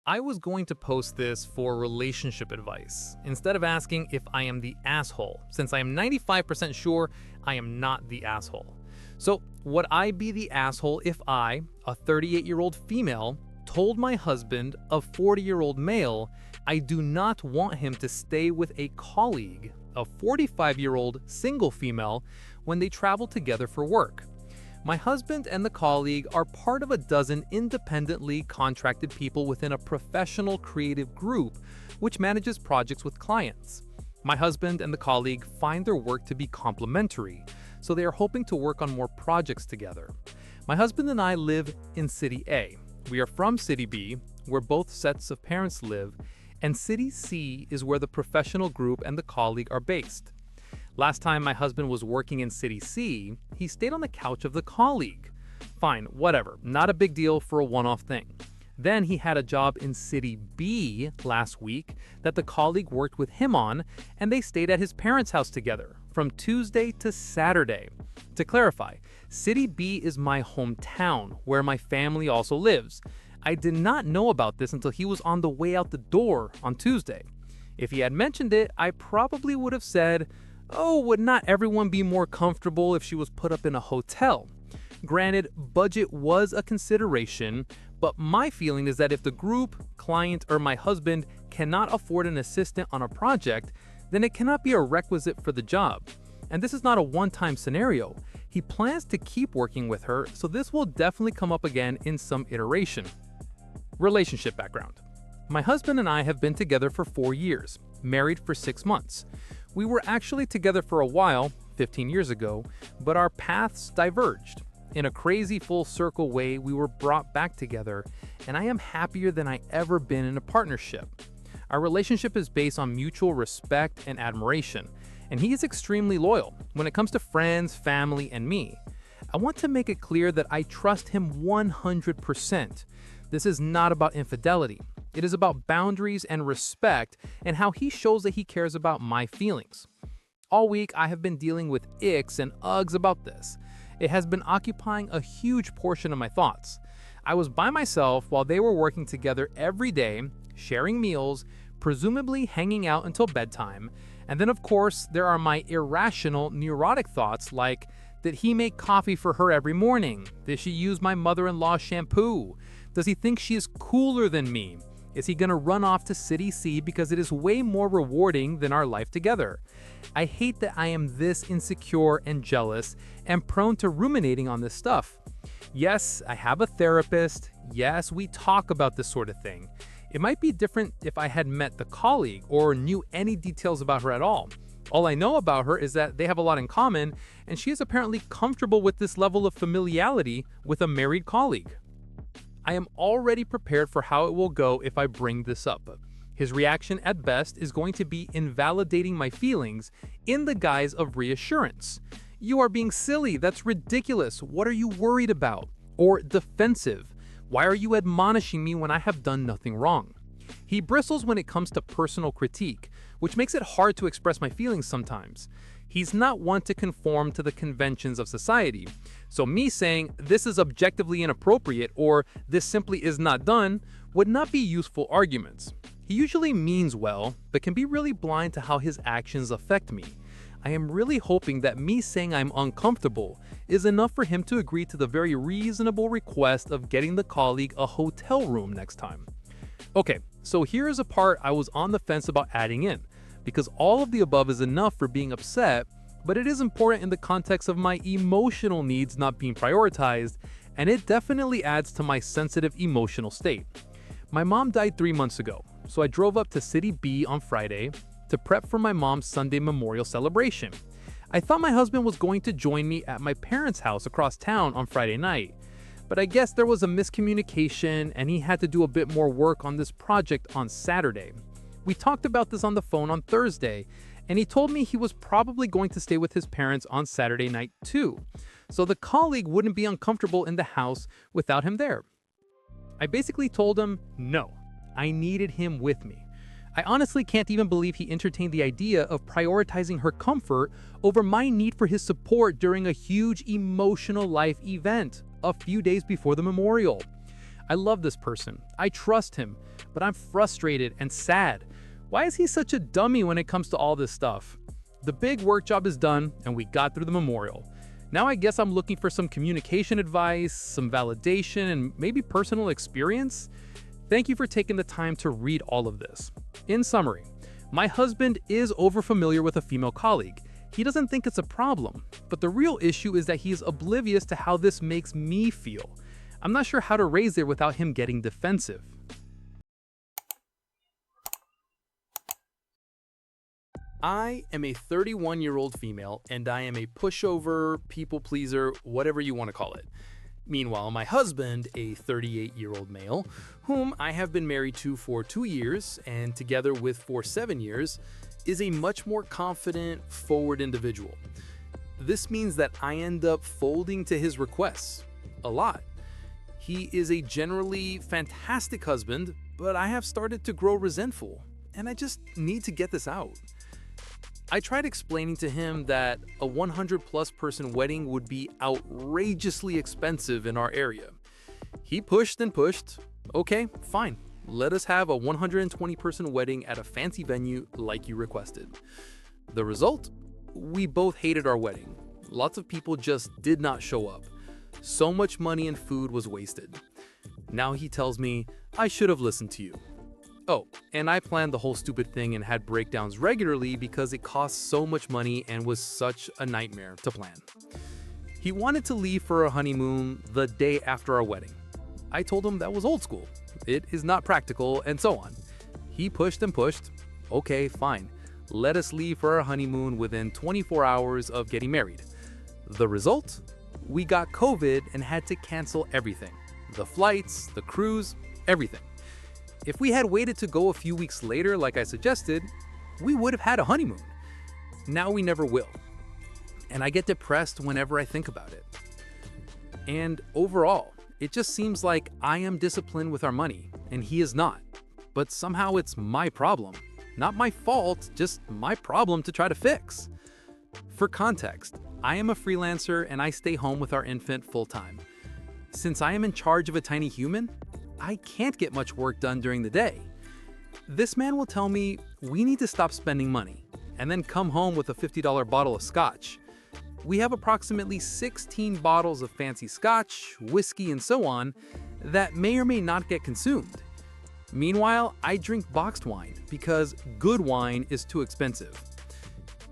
I was going to post this for relationship advice, instead of asking if I am the asshole, since I am 95% sure I am not the asshole. So, would I be the asshole if I, a 38-year-old female, told my husband, a 40-year-old male, I do not want him to stay with a colleague, a 45-year-old single female, when they travel together for work? My husband and the colleague are part of a dozen independently contracted people within a professional creative group which manages projects with clients. My husband and the colleague find their work to be complementary, so they are hoping to work on more projects together. My husband and I live in City A. We are from City B, where both sets of parents live, and City C is where the professional group and the colleague are based. Last time my husband was working in City C, he stayed on the couch of the colleague. Fine, whatever, not a big deal for a one-off thing. Then he had a job in City B last week that the colleague worked with him on, and they stayed at his parents' house together from Tuesday to Saturday. To clarify, City B is my hometown, where my family also lives. I did not know about this until he was on the way out the door on Tuesday. If he had mentioned it, I probably would have said, "Oh, would not everyone be more comfortable if she was put up in a hotel?" Granted, budget was a consideration, but my feeling is that if the group, client, or my husband cannot afford an assistant on a project, then it cannot be a requisite for the job. And this is not a one-time scenario. He plans to keep working with her, so this will definitely come up again in some iteration. Relationship background. My husband and I have been together for 4 years, married for 6 months. We were actually together for a while, 15 years ago, but our paths diverged. In a crazy full circle way, we were brought back together, and I am happier than I ever been in a partnership. Our relationship is based on mutual respect and admiration, and he is extremely loyal when it comes to friends, family, and me. I want to make it clear that I trust him 100%. This is not about infidelity. It is about boundaries and respect and how he shows that he cares about my feelings. All week, I have been dealing with icks and ughs about this. It has been occupying a huge portion of my thoughts. I was by myself while they were working together every day, sharing meals, presumably hanging out until bedtime. And then, of course, there are my irrational, neurotic thoughts like, did he make coffee for her every morning? Did she use my mother-in-law's shampoo? Does he think she is cooler than me? Is he gonna run off to City C because it is way more rewarding than our life together? I hate that I am this insecure and jealous and prone to ruminating on this stuff. Yes, I have a therapist. Yes, we talk about this sort of thing. It might be different if I had met the colleague or knew any details about her at all. All I know about her is that they have a lot in common, and she is apparently comfortable with this level of familiarity with a married colleague. I am already prepared for how it will go if I bring this up. His reaction at best is going to be invalidating my feelings in the guise of reassurance. "You are being silly, that's ridiculous, what are you worried about?" Or defensive, "Why are you admonishing me when I have done nothing wrong?" He bristles when it comes to personal critique, which makes it hard to express my feelings sometimes. He's not one to conform to the conventions of society. So me saying, "This is objectively inappropriate," or "This simply is not done," would not be useful arguments. He usually means well, but can be really blind to how his actions affect me. I am really hoping that me saying I'm uncomfortable is enough for him to agree to the very reasonable request of getting the colleague a hotel room next time. Okay, so here is a part I was on the fence about adding in, because all of the above is enough for being upset, but it is important in the context of my emotional needs not being prioritized, and it definitely adds to my sensitive emotional state. My mom died 3 months ago, so I drove up to City B on Friday to prep for my mom's Sunday memorial celebration. I thought my husband was going to join me at my parents' house across town on Friday night, but I guess there was a miscommunication and he had to do a bit more work on this project on Saturday. We talked about this on the phone on Thursday, and he told me he was probably going to stay with his parents on Saturday night too, so the colleague wouldn't be uncomfortable in the house without him there. I basically told him no, I needed him with me. I honestly can't even believe he entertained the idea of prioritizing her comfort over my need for his support during a huge emotional life event a few days before the memorial. I love this person. I trust him, but I'm frustrated and sad. Why is he such a dummy when it comes to all this stuff? The big work job is done, and we got through the memorial. Now I guess I'm looking for some communication advice, some validation, and maybe personal experience. Thank you for taking the time to read all of this. In summary, my husband is overfamiliar with a female colleague. He doesn't think it's a problem, but the real issue is that he is oblivious to how this makes me feel. I'm not sure how to raise it without him getting defensive. I am a 31-year-old female, and I am a pushover, people pleaser, whatever you want to call it. Meanwhile, my husband, a 38-year-old male, whom I have been married to for 2 years and together with for 7 years, is a much more confident, forward individual. This means that I end up folding to his requests a lot. He is a generally fantastic husband, but I have started to grow resentful, and I just need to get this out. I tried explaining to him that a 100-plus person wedding would be outrageously expensive in our area. He pushed and pushed. Okay, fine. Let us have a 120-person wedding at a fancy venue like you requested. The result? We both hated our wedding. Lots of people just did not show up. So much money and food was wasted. Now he tells me I should have listened to you. Oh, and I planned the whole stupid thing and had breakdowns regularly because it cost so much money and was such a nightmare to plan. He wanted to leave for a honeymoon the day after our wedding. I told him that was old school. It is not practical, and so on. He pushed and pushed. Okay, fine. Let us leave for our honeymoon within 24 hours of getting married. The result? We got COVID and had to cancel everything. The flights, the cruise, everything. If we had waited to go a few weeks later, like I suggested, we would have had a honeymoon. Now we never will. And I get depressed whenever I think about it. And overall, it just seems like I am disciplined with our money, and he is not. But somehow it's my problem. Not my fault, just my problem to try to fix. For context, I am a freelancer and I stay home with our infant full-time. Since I am in charge of a tiny human, I can't get much work done during the day. This man will tell me we need to stop spending money, and then come home with a $50 bottle of scotch. We have approximately 16 bottles of fancy scotch, whiskey, and so on that may or may not get consumed. Meanwhile, I drink boxed wine because good wine is too expensive.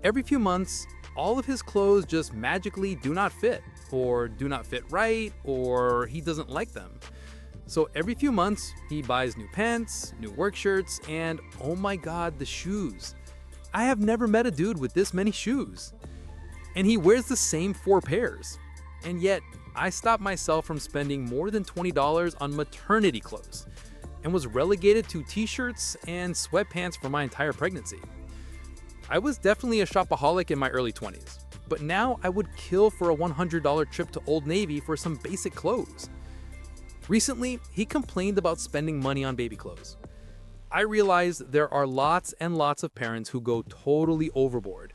Every few months, all of his clothes just magically do not fit, or do not fit right, or he doesn't like them. So every few months, he buys new pants, new work shirts, and oh my god, the shoes. I have never met a dude with this many shoes. And he wears the same 4 pairs. And yet, I stopped myself from spending more than $20 on maternity clothes, and was relegated to t-shirts and sweatpants for my entire pregnancy. I was definitely a shopaholic in my early 20s, but now I would kill for a $100 trip to Old Navy for some basic clothes. Recently, he complained about spending money on baby clothes. I realize there are lots and lots of parents who go totally overboard,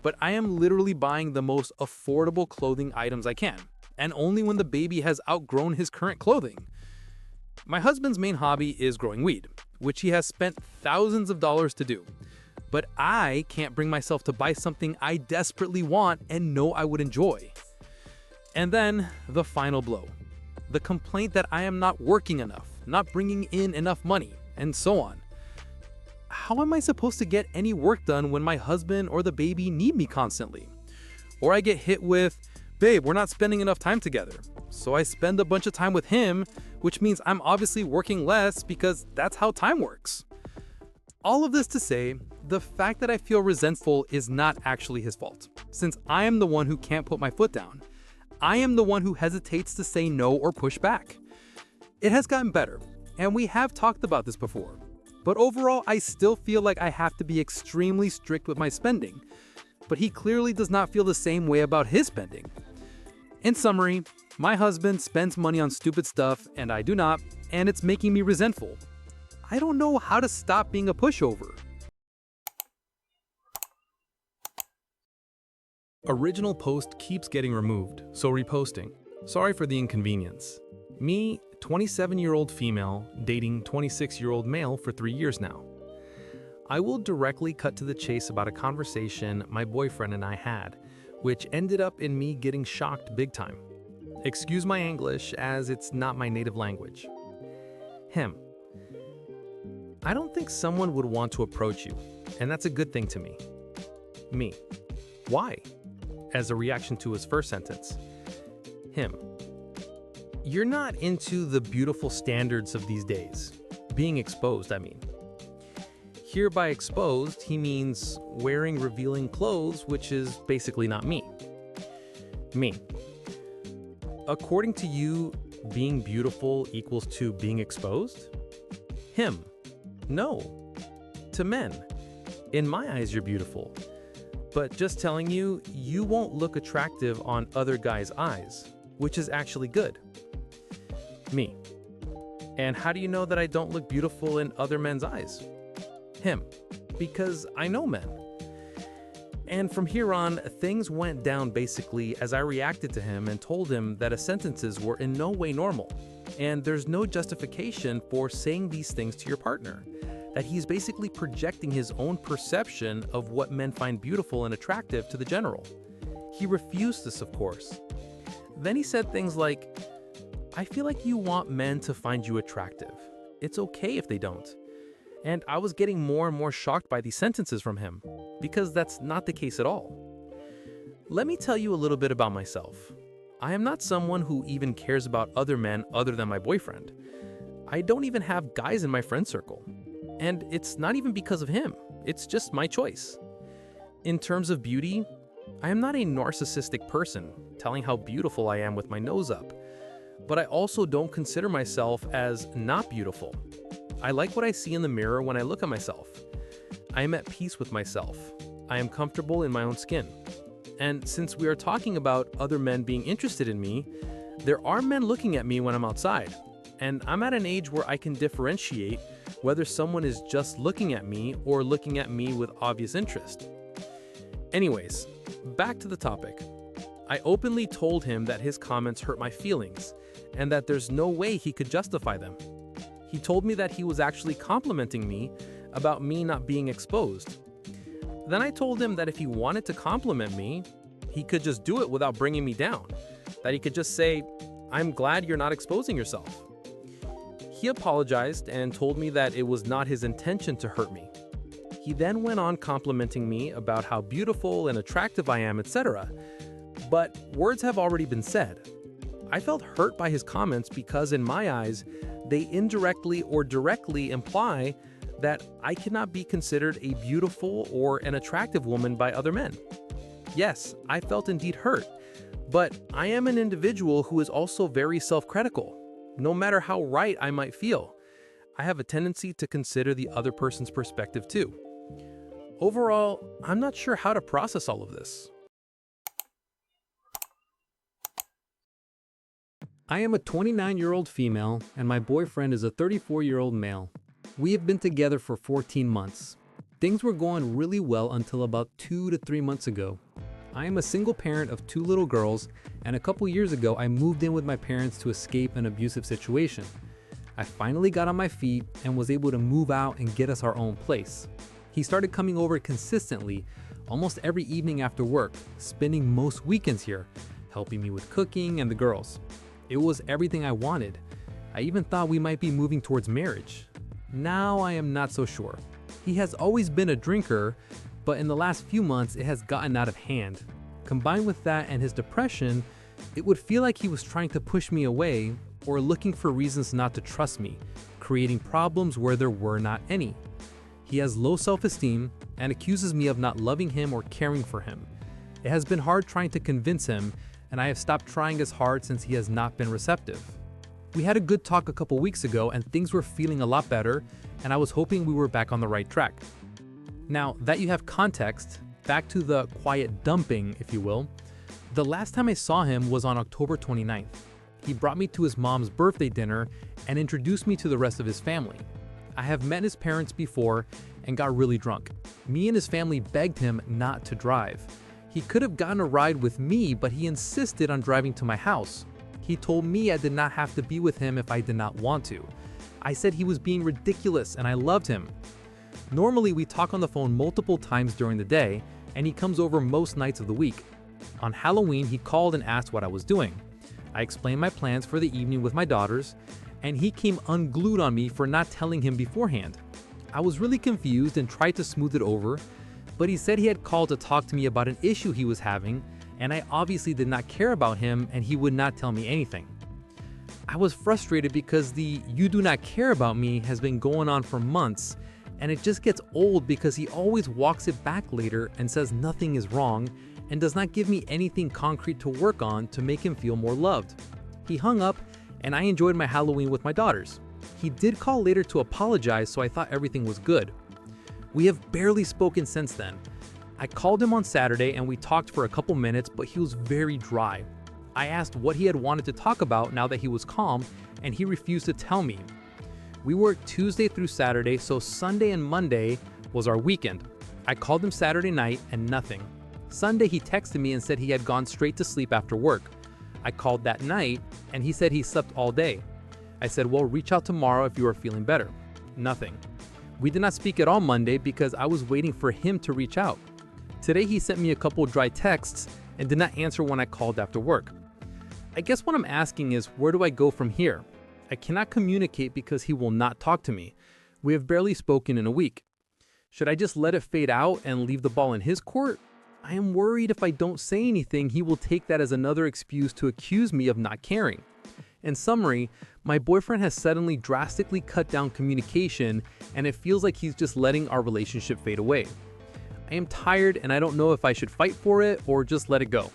but I am literally buying the most affordable clothing items I can, and only when the baby has outgrown his current clothing. My husband's main hobby is growing weed, which he has spent thousands of dollars to do. But I can't bring myself to buy something I desperately want and know I would enjoy. And then the final blow. The complaint that I am not working enough, not bringing in enough money, and so on. How am I supposed to get any work done when my husband or the baby need me constantly? Or I get hit with, babe, we're not spending enough time together. So I spend a bunch of time with him, which means I'm obviously working less because that's how time works. All of this to say, the fact that I feel resentful is not actually his fault, since I am the one who can't put my foot down. I am the one who hesitates to say no or push back. It has gotten better, and we have talked about this before. But overall, I still feel like I have to be extremely strict with my spending. But he clearly does not feel the same way about his spending. In summary, my husband spends money on stupid stuff and I do not, and it's making me resentful. I don't know how to stop being a pushover. Original post keeps getting removed, so reposting. Sorry for the inconvenience. Me, 27-year-old female, dating 26-year-old male for 3 years now. I will directly cut to the chase about a conversation my boyfriend and I had, which ended up in me getting shocked big time. Excuse my English, as it's not my native language. Him. I don't think someone would want to approach you, and that's a good thing to me. Me. Why? As a reaction to his first sentence. Him. You're not into the beautiful standards of these days. Being exposed, I mean. Here by exposed, he means wearing revealing clothes, which is basically not me. Me. According to you, being beautiful equals to being exposed? Him. No. To men. In my eyes, you're beautiful. But just telling you, you won't look attractive on other guys' eyes, which is actually good. Me. And how do you know that I don't look beautiful in other men's eyes? Him. Because I know men. And from here on, things went down basically as I reacted to him and told him that his sentences were in no way normal, and there's no justification for saying these things to your partner, that he's basically projecting his own perception of what men find beautiful and attractive to the general. He refused this, of course. Then he said things like, I feel like you want men to find you attractive. It's okay if they don't. And I was getting more and more shocked by these sentences from him, because that's not the case at all. Let me tell you a little bit about myself. I am not someone who even cares about other men other than my boyfriend. I don't even have guys in my friend circle. And it's not even because of him, it's just my choice. In terms of beauty, I am not a narcissistic person telling how beautiful I am with my nose up. But I also don't consider myself as not beautiful. I like what I see in the mirror when I look at myself. I am at peace with myself. I am comfortable in my own skin. And since we are talking about other men being interested in me, there are men looking at me when I'm outside. And I'm at an age where I can differentiate whether someone is just looking at me or looking at me with obvious interest. Anyways, back to the topic. I openly told him that his comments hurt my feelings and that there's no way he could justify them. He told me that he was actually complimenting me about me not being exposed. Then I told him that if he wanted to compliment me, he could just do it without bringing me down. That he could just say, I'm glad you're not exposing yourself. He apologized and told me that it was not his intention to hurt me. He then went on complimenting me about how beautiful and attractive I am, etc. But words have already been said. I felt hurt by his comments because in my eyes, they indirectly or directly imply that I cannot be considered a beautiful or an attractive woman by other men. Yes, I felt indeed hurt, but I am an individual who is also very self-critical. No matter how right I might feel, I have a tendency to consider the other person's perspective too. Overall, I'm not sure how to process all of this. I am a 29-year-old female, and my boyfriend is a 34-year-old male. We have been together for 14 months. Things were going really well until about 2 to 3 months ago. I am a single parent of 2 little girls, and a couple years ago I moved in with my parents to escape an abusive situation. I finally got on my feet and was able to move out and get us our own place. He started coming over consistently, almost every evening after work, spending most weekends here, helping me with cooking and the girls. It was everything I wanted. I even thought we might be moving towards marriage. Now I am not so sure. He has always been a drinker, but in the last few months it has gotten out of hand. Combined with that and his depression, it would feel like he was trying to push me away or looking for reasons not to trust me, creating problems where there were not any. He has low self-esteem and accuses me of not loving him or caring for him. It has been hard trying to convince him, and I have stopped trying as hard since he has not been receptive. We had a good talk a couple weeks ago and things were feeling a lot better, and I was hoping we were back on the right track. Now that you have context, back to the quiet dumping, if you will, the last time I saw him was on October 29th. He brought me to his mom's birthday dinner and introduced me to the rest of his family. I have met his parents before and got really drunk. Me and his family begged him not to drive. He could have gotten a ride with me, but he insisted on driving to my house. He told me I did not have to be with him if I did not want to. I said he was being ridiculous and I loved him. Normally, we talk on the phone multiple times during the day, and he comes over most nights of the week. On Halloween, he called and asked what I was doing. I explained my plans for the evening with my daughters, and he came unglued on me for not telling him beforehand. I was really confused and tried to smooth it over, but he said he had called to talk to me about an issue he was having, and I obviously did not care about him and he would not tell me anything. I was frustrated because the "you do not care about me" has been going on for months, and it just gets old because he always walks it back later and says nothing is wrong and does not give me anything concrete to work on to make him feel more loved. He hung up and I enjoyed my Halloween with my daughters. He did call later to apologize, so I thought everything was good. We have barely spoken since then. I called him on Saturday and we talked for a couple minutes, but he was very dry. I asked what he had wanted to talk about now that he was calm, and he refused to tell me. We worked Tuesday through Saturday, so Sunday and Monday was our weekend. I called him Saturday night and nothing. Sunday he texted me and said he had gone straight to sleep after work. I called that night and he said he slept all day. I said, well, reach out tomorrow if you are feeling better. Nothing. We did not speak at all Monday because I was waiting for him to reach out. Today he sent me a couple dry texts and did not answer when I called after work. I guess what I'm asking is, where do I go from here? I cannot communicate because he will not talk to me. We have barely spoken in a week. Should I just let it fade out and leave the ball in his court? I am worried if I don't say anything, he will take that as another excuse to accuse me of not caring. In summary, my boyfriend has suddenly drastically cut down communication, and it feels like he's just letting our relationship fade away. I am tired and I don't know if I should fight for it or just let it go.